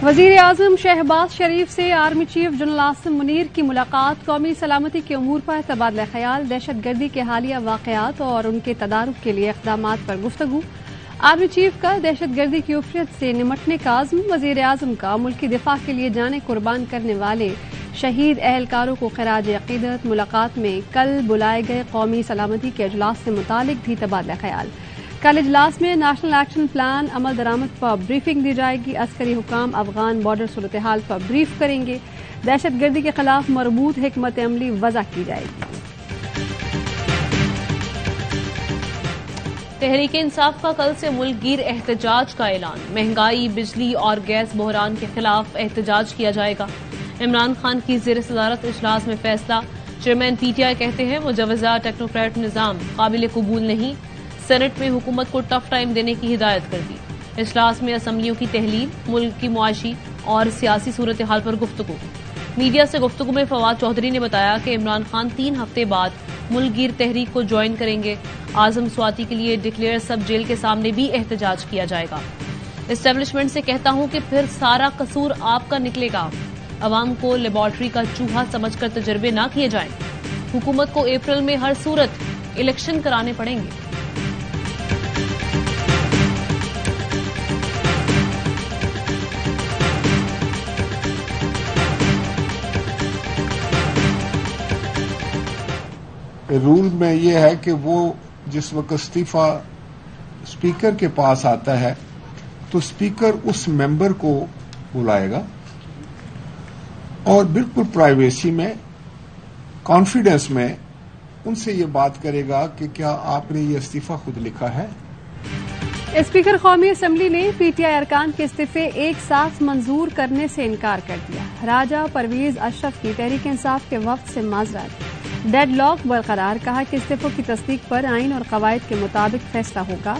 وزیر اعظم شہباز شریف سے army chief general Asim Munir کی ملاقات، قومی سلامتی کے امور پر تبادلہ خیال، دہشت گردی کے حالیہ واقعات اور ان کے تدارک کے لیے اقدامات پر گفتگو۔ آرمی چیف کا دہشت گردی کی افریت سے نمٹنے کا عزم، وزیر اعظم کا ملکی دفاع کے لیے جانیں قربان کرنے والے شہید اہلکاروں کو خراج عقیدت۔ ملاقات میں کل بلائے گئے قومی سلامتی کے اجلاس سے متعلق بھی تبادلہ خیال۔ کل اجلاس میں نیشنل ایکشن پلان عمل درآمد پر بریفنگ دی جائے گی۔ عسکری حکام افغان بارڈر صورتحال پر بریف کریں گے۔ دہشت گردی کے خلاف مربوط حکمت عملی وضع کی جائے گی۔ تحریک انصاف کا کل سے ملک گیر احتجاج کا اعلان، مہنگائی، بجلی اور گیس بحران کے خلاف احتجاج کیا جائے گا۔ عمران خان کی زیر صدارت اجلاس میں فیصلہ، چیئرمین پی ٹی آئی کہتے ہیں مجوزہ ٹیکنوکریٹ نظام قابل قبول نہیں، سینٹ میں حکومت کو ٹف ٹائم دینے کی ہدایت کر دی۔ اجلاس میں اسمبلیوں کی تحلیل، ملک کی معاشی اور سیاسی صورتحال پر گفتگو۔ میڈیا سے گفتگو میں فواد چودھری نے بتایا کہ عمران خان 3 ہفتے بعد ملک گیر تحریک کو جوائن کریں گے۔ اعظم سواتی کے لیے ڈکلیئر سب جیل کے سامنے بھی احتجاج کیا جائے گا۔ اسٹیبلشمنٹ سے کہتا ہوں کہ پھر سارا قصور آپ کا نکلے گا، عوام کو لیبارٹری کا چوہا سمجھ کر تجربے نہ کیے جائیں۔ حکومت کو اپریل میں ہر صورت الیکشن کرانے پڑیں گے۔ رول میں یہ ہے کہ وہ جس وقت استعفی اسپیکر کے پاس آتا ہے تو اسپیکر اس ممبر کو بلائے گا اور بالکل پرائیویسی میں، کانفیڈنس میں ان سے یہ بات کرے گا کہ کیا آپ نے یہ استعفی خود لکھا ہے۔ اسپیکر قومی اسمبلی نے پی ٹی آئی ارکان کے استعفے ایک ساتھ منظور کرنے سے انکار کر دیا۔ راجہ پرویز اشرف کی تحریک انصاف کے وفد سے معذرت، ڈیڈ لاک برقرار، کہا کہ استعفوں کی تصدیق پر آئین اور قواعد کے مطابق فیصلہ ہوگا،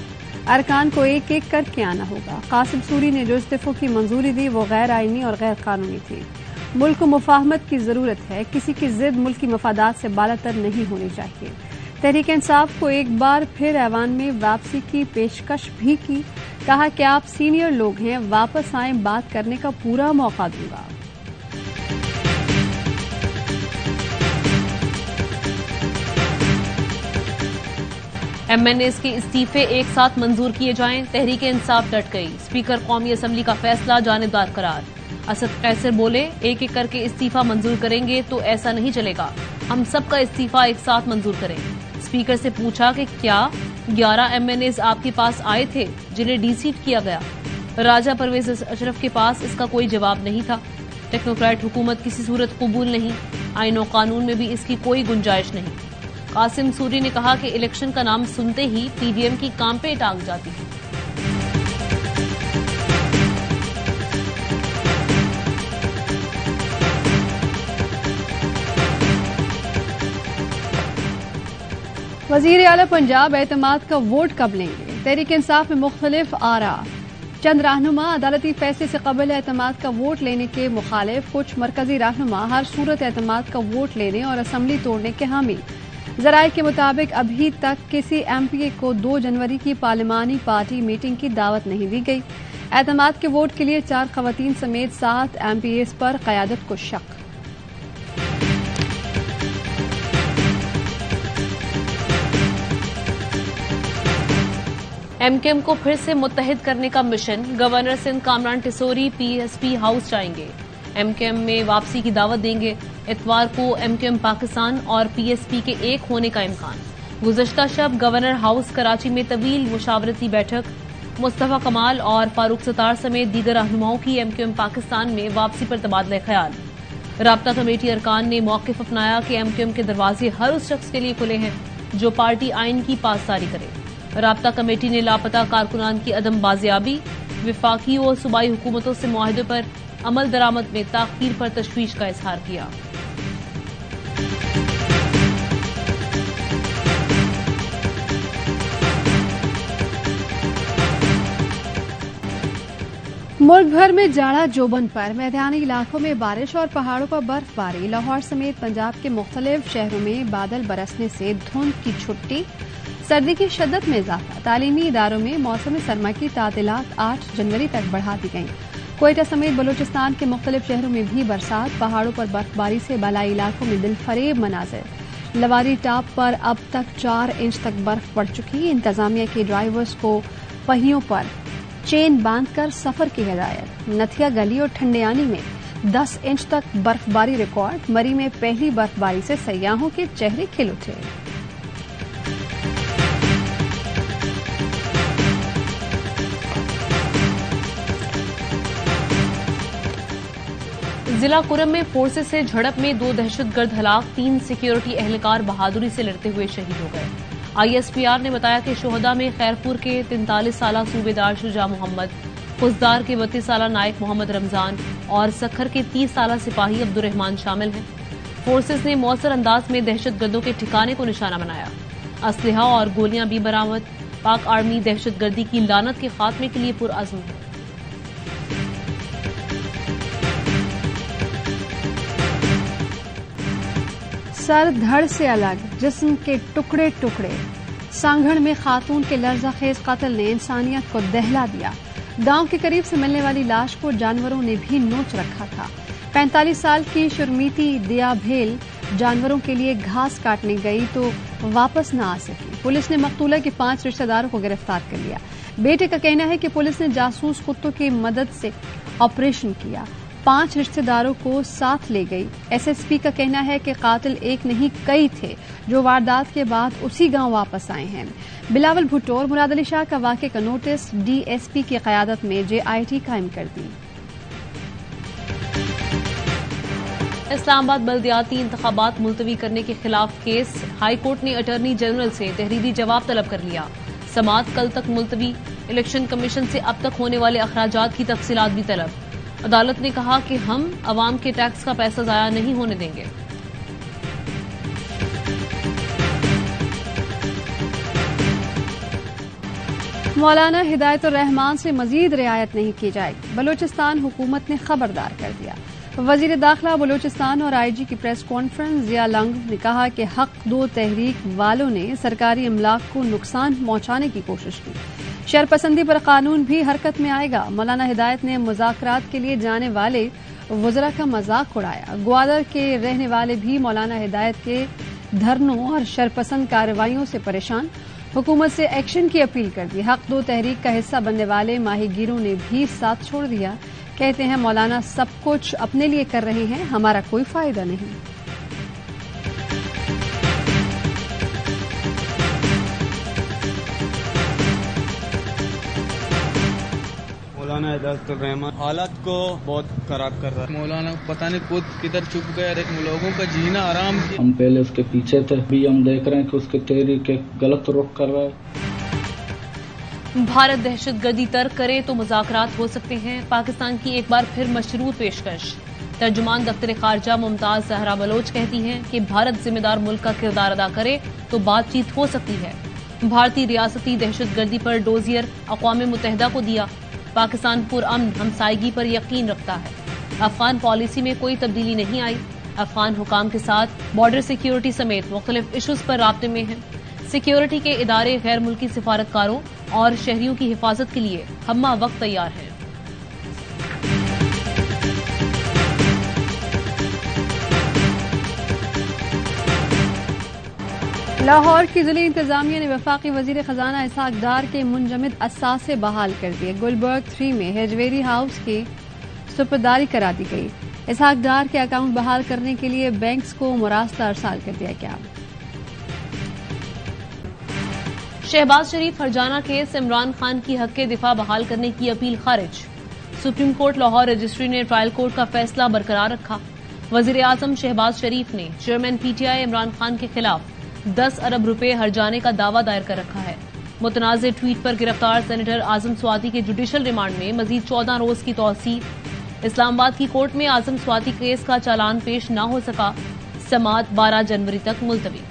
ارکان کو ایک ایک کر کے آنا ہوگا۔ قاسم سوری نے جو استعفوں کی منظوری دی وہ غیر آئینی اور غیر قانونی تھی۔ ملک کو مفاہمت کی ضرورت ہے، کسی کی ضد ملکی مفادات سے بالاتر نہیں ہونی چاہیے۔ تحریک انصاف کو ایک بار پھر ایوان میں واپسی کی پیشکش بھی کی، کہا کہ آپ سینئر لوگ ہیں، واپس آئیں، بات کرنے کا پورا موقع دوں گا۔ ایم این ایز کے استعفے ایک ساتھ منظور کیے جائیں، تحریک انصاف ڈٹ گئی، اسپیکر قومی اسمبلی کا فیصلہ جانبدار قرار۔ اسد قیصر بولے ایک ایک کر کے استعفی منظور کریں گے تو ایسا نہیں چلے گا، ہم سب کا استعفی ایک ساتھ منظور کریں۔ اسپیکر سے پوچھا کہ کیا 11 ایم این ایز آپ کے پاس آئے تھے جنہیں ڈی سیٹ کیا گیا؟ راجہ پرویز اشرف کے پاس اس کا کوئی جواب نہیں تھا۔ ٹیکنوکریٹ حکومت کسی صورت قبول نہیں، آئین و قانون میں بھی اس کی کوئی گنجائش نہیں۔ قاسم سوری نے کہا کہ الیکشن کا نام سنتے ہی پی ڈی ایم کی کانپیں ٹانگ جاتی ہے۔ وزیر اعلی پنجاب اعتماد کا ووٹ کب لیں گے؟ تحریک انصاف میں مختلف آراء، چند رہنما عدالتی فیصلے سے قبل اعتماد کا ووٹ لینے کے مخالف، کچھ مرکزی رہنما ہر صورت اعتماد کا ووٹ لینے اور اسمبلی توڑنے کے حامی۔ ذرائع کے مطابق ابھی تک کسی ایم پی اے کو 2 جنوری کی پارلیمانی پارٹی میٹنگ کی دعوت نہیں دی گئی۔ اعتماد کے ووٹ کے لیے 4 خواتین سمیت 7 ایم پی ایز پر قیادت کو شک۔ ایم کیو ایم کو پھر سے متحد کرنے کا mission, governor Sindh Kamran Tessori P S P house جائیں گے، ایم کیو ایم میں واپسی کی دعوت دیں گے۔ اتوار کو ایم کیو ایم پاکستان اور پی ایس پی کے ایک ہونے کا امکان۔ گزشتہ شب گورنر ہاؤس کراچی میں طویل مشاورتی بیٹھک، مصطفیٰ کمال اور فاروق ستار سمیت دیگر رہنماؤں کی ایم کیو ایم پاکستان میں واپسی پر تبادلہ خیال۔ رابطہ کمیٹی ارکان نے موقف اپنایا کہ ایم کیو ایم کے دروازے ہر اس شخص کے لیے کھلے ہیں جو پارٹی آئین کی پاسداری کرے۔ رابطہ کمیٹی نے لاپتہ کارکنان کی عدم بازیابی، وفاقی و صوبائی حکومتوں سے معاہدے پر عمل درآمد میں تاخیر پر تشویش کا اظہار کیا۔ ملک بھر میں جاڑا جوبن پر، میدانی علاقوں میں بارش اور پہاڑوں پر برف باری۔ لاہور سمیت پنجاب کے مختلف شہروں میں بادل برسنے سے دھند کی چھٹی، سردی کی شدت میں اضافہ۔ تعلیمی اداروں میں موسم سرما کی تعطیلات 8 جنوری تک بڑھا دی گئیں۔ کوئٹہ سمیت بلوچستان کے مختلف شہروں میں بھی برسات، پہاڑوں پر برفباری سے بالائی علاقوں میں دل فریب مناظر۔ لواری ٹاپ پر اب تک 4 انچ تک برف پڑ چکی، انتظامیہ کے ڈرائیورز کو پہیوں پر چین باندھ کر سفر کی ہدایت۔ نتھیا گلی اور ٹھنڈیانی میں 10 انچ تک برفباری ریکارڈ، مری میں پہلی برفباری سے سیاحوں کے چہرے کھل اٹھے۔ ضلع کرم میں فورسز سے جھڑپ میں 2 دہشت گرد ہلاک، 3 سیکیورٹی اہلکار بہادری سے لڑتے ہوئے شہید ہو گئے۔ آئی ایس پی آر نے بتایا کہ شہداء میں خیرپور کے 43 سالہ صوبیدار شجاع محمد، خزدار کے 32 سالہ نائک محمد رمضان اور سکھر کے 30 سالہ سپاہی عبد الرحمان شامل ہیں۔ فورسز نے مؤثر انداز میں دہشت گردوں کے ٹھکانے کو نشانہ بنایا۔ اسلحہ اور گولیاں بھی برآمد۔ پاک آرمی دہشت گردی کی لعنت کے خاتمے کے لیے پرعزم ہے۔ سر دھڑ سے الگ، جسم کے ٹکڑے ٹکڑے، سانگھڑ میں خاتون کے لرزہ خیز قتل نے انسانیت کو دہلا دیا۔ گاؤں کے قریب سے ملنے والی لاش کو جانوروں نے بھی نوچ رکھا تھا۔ 45 سال کی شرمیتی دیا بھیل جانوروں کے لیے گھاس کاٹنے گئی تو واپس نہ آ سکی۔ پولیس نے مقتولہ کے 5 رشتہ داروں کو گرفتار کر لیا۔ بیٹے کا کہنا ہے کہ پولیس نے جاسوس کتوں کی مدد سے آپریشن کیا، 5 رشتہ داروں کو ساتھ لے گئی۔ ایس ایس پی کا کہنا ہے کہ قاتل ایک نہیں کئی تھے جو واردات کے بعد اسی گاؤں واپس آئے ہیں۔ بلاول بھٹو اور مراد علی شاہ کا واقعے کا نوٹس ڈی ایس پی کی قیادت میں JIT قائم کر دی۔ اسلام آباد بلدیاتی انتخابات ملتوی کرنے کے خلاف کیس، ہائی کورٹ نے اٹارنی جنرل سے تحریری جواب طلب کر لیا۔ سماعت کل تک ملتوی، الیکشن کمیشن سے اب تک ہونے والے اخراجات کی تفصیلات بھی طلب۔ عدالت نے کہا کہ ہم عوام کے ٹیکس کا پیسہ ضائع نہیں ہونے دیں گے۔ مولانا ہدایت الرحمان سے مزید رعایت نہیں کی جائے گی، بلوچستان حکومت نے خبردار کر دیا۔ وزیر داخلہ بلوچستان اور IG کی پریس کانفرنس، ضیاء لنگو نے کہا کہ حق دو تحریک والوں نے سرکاری املاک کو نقصان پہنچانے کی کوشش کی۔ شرپسندی پر قانون بھی حرکت میں آئے گا۔ مولانا ہدایت نے مذاکرات کے لیے جانے والے وزراء کا مذاق اڑایا۔ گوادر کے رہنے والے بھی مولانا ہدایت کے دھرنوں اور شرپسند کارروائیوں سے پریشان، حکومت سے ایکشن کی اپیل کر دی۔ حق دو تحریک کا حصہ بننے والے ماہی گیروں نے بھی ساتھ چھوڑ دیا، کہتے ہیں مولانا سب کچھ اپنے لیے کر رہے ہیں، ہمارا کوئی فائدہ نہیں۔ مولانا ہدایت الرحمان حالت کو بہت خراب کر رہا ہے۔ مولانا پتہ نہیں خود کدھر چھپ گیا، ایک لوگوں کا جینا آرام کیا۔ ہم پہلے اس کے پیچھے تھے، بھی ہم دیکھ رہے ہیں کہ اس کے تحریک غلط رخ کر رہا ہے۔ بھارت دہشت گردی ترک کرے تو مذاکرات ہو سکتے ہیں، پاکستان کی ایک بار پھر مشروط پیشکش۔ ترجمان دفتر خارجہ ممتاز زہرا بلوچ کہتی ہیں کہ بھارت ذمہ دار ملک کا کردار ادا کرے تو بات چیت ہو سکتی ہے۔ بھارتی ریاستی دہشت گردی پر ڈوزیئر اقوام متحدہ کو دیا، پاکستان پرامن ہمسائیگی پر یقین رکھتا ہے۔ افغان پالیسی میں کوئی تبدیلی نہیں آئی، افغان حکام کے ساتھ بارڈر سیکیورٹی سمیت مختلف ایشوز پر رابطے میں ہیں۔ سیکیورٹی کے ادارے غیر ملکی سفارتکاروں اور شہریوں کی حفاظت کے لیے ہمہ وقت تیار ہیں۔ لاہور کی ضلعی انتظامیہ نے وفاقی وزیر خزانہ اسحاق ڈار کے منجمد اثاثے بحال کر دیے۔ گلبرگ 3 میں ہیجویری ہاؤس کی سپرداری کرا دی گئی۔ اسحاق ڈار کے اکاؤنٹ بحال کرنے کے لیے بینکس کو مراسلہ ارسال کر دیا گیا۔ شہباز شریف فرجانہ کیس، عمران خان کی حق دفاع بحال کرنے کی اپیل خارج۔ سپریم کورٹ لاہور رجسٹری نے ٹرائل کورٹ کا فیصلہ برقرار رکھا۔ وزیر اعظم شہباز شریف نے چیئرمین PTI عمران خان کے خلاف 10 ارب روپے ہرجانے کا دعویٰ دائر کر رکھا ہے۔ متنازع ٹویٹ پر گرفتار سینیٹر اعظم سواتی کے جوڈیشل ریمانڈ میں مزید 14 روز کی توسیع۔ اسلام آباد کی کورٹ میں اعظم سواتی کیس کا چالان پیش نہ ہو سکا، سماعت 12 جنوری تک ملتوی۔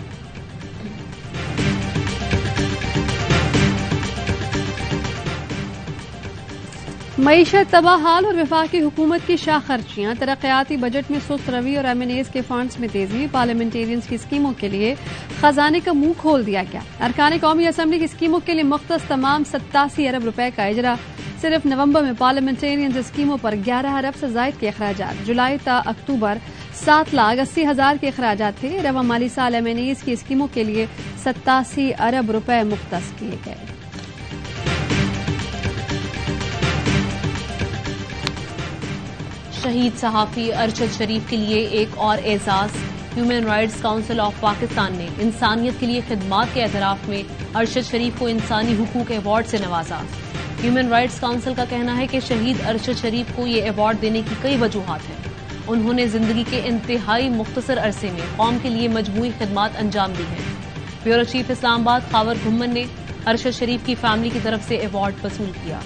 معیشت تباہ حال اور وفاقی حکومت کی شاہ خرچیاں، ترقیاتی بجٹ میں سست روی اور M&As کے فنڈز میں تیزی، پارلیمنٹیرینز کی اسکیموں کے لیے خزانے کا منہ کھول دیا گیا۔ ارکان قومی اسمبلی کی اسکیموں کے لیے مختص تمام 87 ارب روپے کا اجرا صرف نومبر میں پارلیمنٹرینز اسکیموں پر 11 ارب سے زائد کے اخراجات، جولائی تا اکتوبر 7,80,000 کے اخراجات تھے۔ رواں مالی سال MNAs کی اسکیموں کے لیے 87 ارب روپے مختص کیے گئے۔ شہید صحافی ارشد شریف کے لیے ایک اور اعزاز، human rights council of Pakistan نے انسانیت کے لیے خدمات کے اعتراف میں ارشد شریف کو انسانی حقوق ایوارڈ سے نوازا۔ ہیومن رائٹس کونسل کا کہنا ہے کہ شہید ارشد شریف کو یہ ایوارڈ دینے کی کئی وجوہات ہیں۔ انہوں نے زندگی کے انتہائی مختصر عرصے میں قوم کے لیے مجموعی خدمات انجام دی ہیں۔ بیورو چیف اسلام آباد خاور گھمن نے ارشد شریف کی فیملی کی طرف سے ایوارڈ وصول کیا۔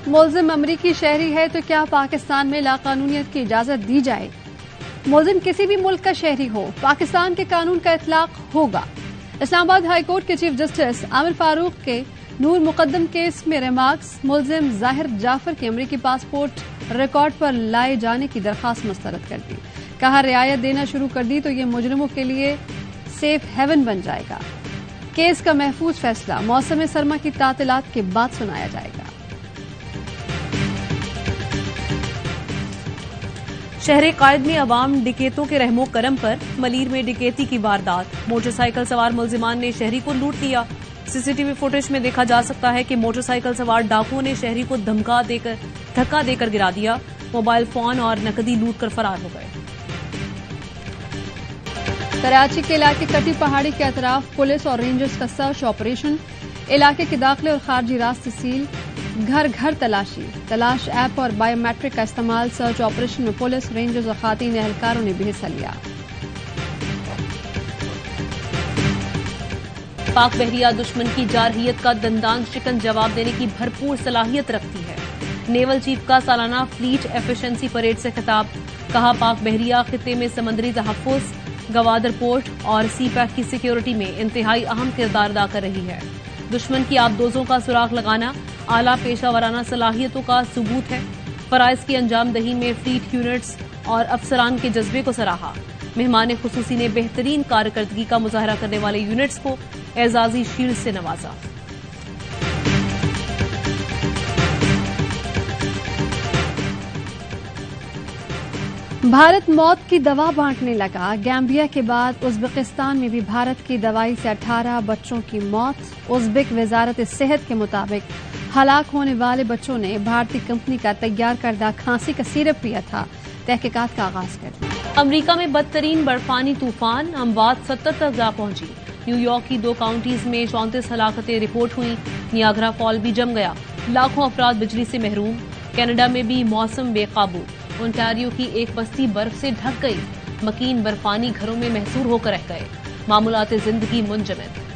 ملزم امریکی شہری ہے تو کیا پاکستان میں لاقانونیت کی اجازت دی جائے؟ ملزم کسی بھی ملک کا شہری ہو، پاکستان کے قانون کا اطلاق ہوگا۔ اسلام آباد ہائی کورٹ کے چیف جسٹس عامر فاروق کے نور مقدم کیس میں ریمارکس، ملزم ظاہر جعفر کی امریکی پاسپورٹ ریکارڈ پر لائے جانے کی درخواست مسترد کر دی۔ کہا رعایت دینا شروع کر دی تو یہ مجرموں کے لیے سیف ہیون بن جائے گا۔ کیس کا محفوظ فیصلہ موسم سرما کی تعطیلات کے بعد سنایا جائے گا۔ شہر قائد میں عوام ڈکیتوں کے رحم و کرم پر، ملیر میں ڈکیتی کی واردات، موٹر سائیکل سوار ملزمان نے شہری کو لوٹ لیا۔ CCTV فوٹیج میں دیکھا جا سکتا ہے کہ موٹر سائیکل سوار ڈاکوؤں نے شہری کو دھکا دے کر گرا دیا، موبائل فون اور نقدی لوٹ کر فرار ہو گئے۔ کراچی کے علاقے کٹی پہاڑی کے اطراف پولیس اور رینجرز کا سرچ آپریشن، علاقے کے داخلے اور خارجی راستے سیل، گھر گھر تلاش ایپ اور بائیو میٹرک کا استعمال۔ سرچ آپریشن میں پولیس، رینجرز اور خواتین اہلکاروں نے بھی حصہ لیا۔ پاک بحریہ دشمن کی جارحیت کا دندان شکن جواب دینے کی بھرپور صلاحیت رکھتی ہے۔ نیول چیف کا سالانہ فلیٹ ایفیشنسی پریڈ سے خطاب، کہا پاک بحریہ خطے میں سمندری تحفظ، گوادر پورٹ اور سی پیک کی سیکیورٹی میں انتہائی اہم کردار ادا کر رہی ہے۔ دشمن کی آبدوزوں کا سراغ لگانا اعلیٰ پیشہ ورانہ صلاحیتوں کا ثبوت ہے۔ فرائض کی انجام دہی میں فلیٹ یونٹس اور افسران کے جذبے کو سراہا۔ مہمان خصوصی نے بہترین کارکردگی کا مظاہرہ کرنے والے یونٹس کو اعزازی شیلڈ سے نوازا۔ بھارت موت کی دوا بانٹنے لگا، گیمبیا کے بعد ازبکستان میں بھی بھارت کی دوائی سے 18 بچوں کی موت۔ ازبک وزارت صحت کے مطابق ہلاک ہونے والے بچوں نے بھارتی کمپنی کا تیار کردہ کھانسی کا سیرپ پیا تھا۔ تحقیقات کا آغاز کر دیا۔ امریکہ میں بدترین برفانی طوفان، اموات 70 تک جا پہنچی۔ نیو یارک کی 2 کاؤنٹیز میں 34 ہلاکتیں رپورٹ ہوئیں۔ نیاگرا فال بھی جم گیا، لاکھوں افراد بجلی سے محروم۔ کینیڈا میں بھی موسم بے قابو، اونٹاریو کی ایک بستی برف سے ڈھک گئی، مکین برفانی گھروں میں محصور ہو کر رہ گئے، معمولات زندگی منجمد۔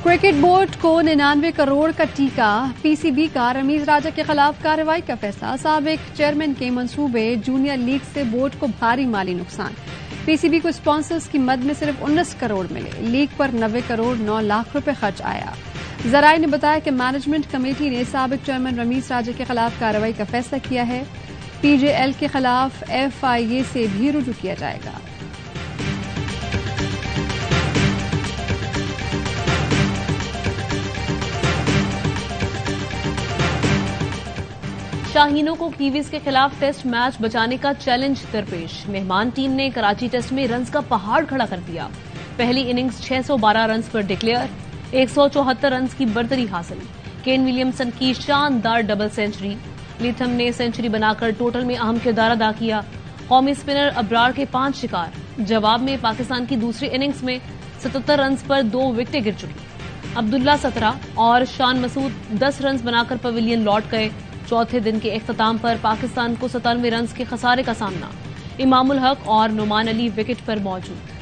کرکٹ بورڈ کو 99 کروڑ کا ٹیکہ، PCB کا رمیز راجہ کے خلاف کارروائی کا فیصلہ، سابق چیئرمین کے منصوبے، جونیئر لیگ سے بورڈ کو بھاری مالی نقصان۔ PCB کو اسپانسرز کی مد میں صرف 19 کروڑ ملے، لیگ پر 90 کروڑ 9 لاکھ روپے خرچ آیا۔ ذرائع نے بتایا کہ مینجمنٹ کمیٹی نے سابق چیئرمین رمیز راجہ کے خلاف کارروائی کا فیصلہ کیا ہے۔ PJL کے خلاف FIA سے بھی رجوع کیا جائے گا۔ شاہینوں کو کیویز کے خلاف ٹیسٹ میچ بچانے کا چیلنج درپیش، مہمان ٹیم نے کراچی ٹیسٹ میں رنز کا پہاڑ کھڑا کر دیا۔ پہلی اننگز 612 رنز پر ڈکلیئر، 174 رنز کی برتری حاصل۔ کین ولیمسن کی شاندار ڈبل سینچری، لیتھم نے سینچری بنا کر ٹوٹل میں اہم کردار ادا کیا۔ قومی اسپنر ابرار کے 5 شکار، جواب میں پاکستان کی دوسری اننگز میں 77 رنز پر 2 وکٹیں گر چکی۔ عبداللہ 17 اور شان مسعود 10 رنز بنا کر پویلین لوٹ گئے۔ چوتھے دن کے اختتام پر پاکستان کو 97 رنز کے خسارے کا سامنا، امام الحق اور نعمان علی وکٹ پر موجود۔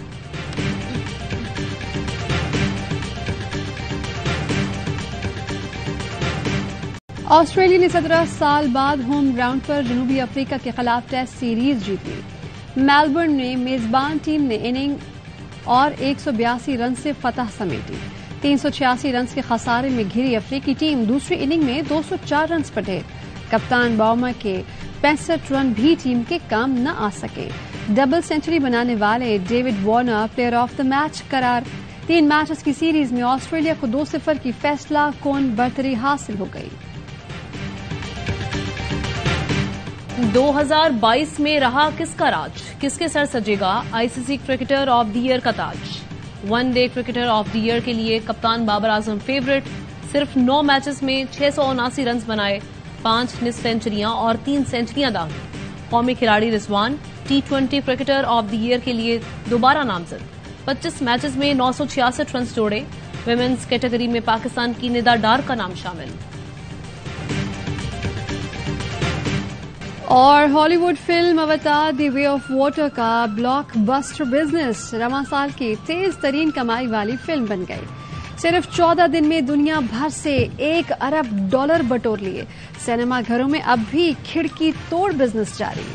آسٹریلیا نے 17 سال بعد ہوم گراؤنڈ پر جنوبی افریقہ کے خلاف ٹیسٹ سیریز جیت لی۔ میلبرن میں میزبان ٹیم نے اننگ اور 182 رن سے فتح سمیٹی۔ 386 رنز کے خسارے میں گھری افریقی ٹیم دوسری اننگ میں 204 رنز پر ڈھیر۔ کپتان باؤما کے 65 رن بھی ٹیم کے کام نہ آ سکے۔ ڈبل سینچری بنانے والے David Warner player of the match قرار. 3 میچز کی سیریز میں آسٹریلیا کو 2-0 کی فیصلہ کن برتری حاصل ہو گئی. 2022 میں رہا کس کا راج؟ کس کے سر سجے گا ICC cricketer of the year کا تاج؟ One day cricketer of the year کے لیے کپتان بابر اعظم فیورٹ. صرف 9 میچز میں 679 رنز بنائے، 5 نصف سینچریاں اور 3 سینچریاں داغی. قومی کھلاڑی Rizwan T20 cricketer of the year کے لیے دوبارہ نامزد. 25 میچز میں 966 رنز جوڑے. ویمنز کیٹیگری میں پاکستان کی ندا ڈار کا نام شامل. اور ہالی would film avatar the way of water کا بلاک بسٹر بزنس رواں سال کی تیز ترین کمائی والی فلم بن گئی. صرف 14 دن میں دنیا بھر سے $1 ارب بٹور لیے. سینما گھروں میں اب بھی کھڑکی توڑ بزنس جاری.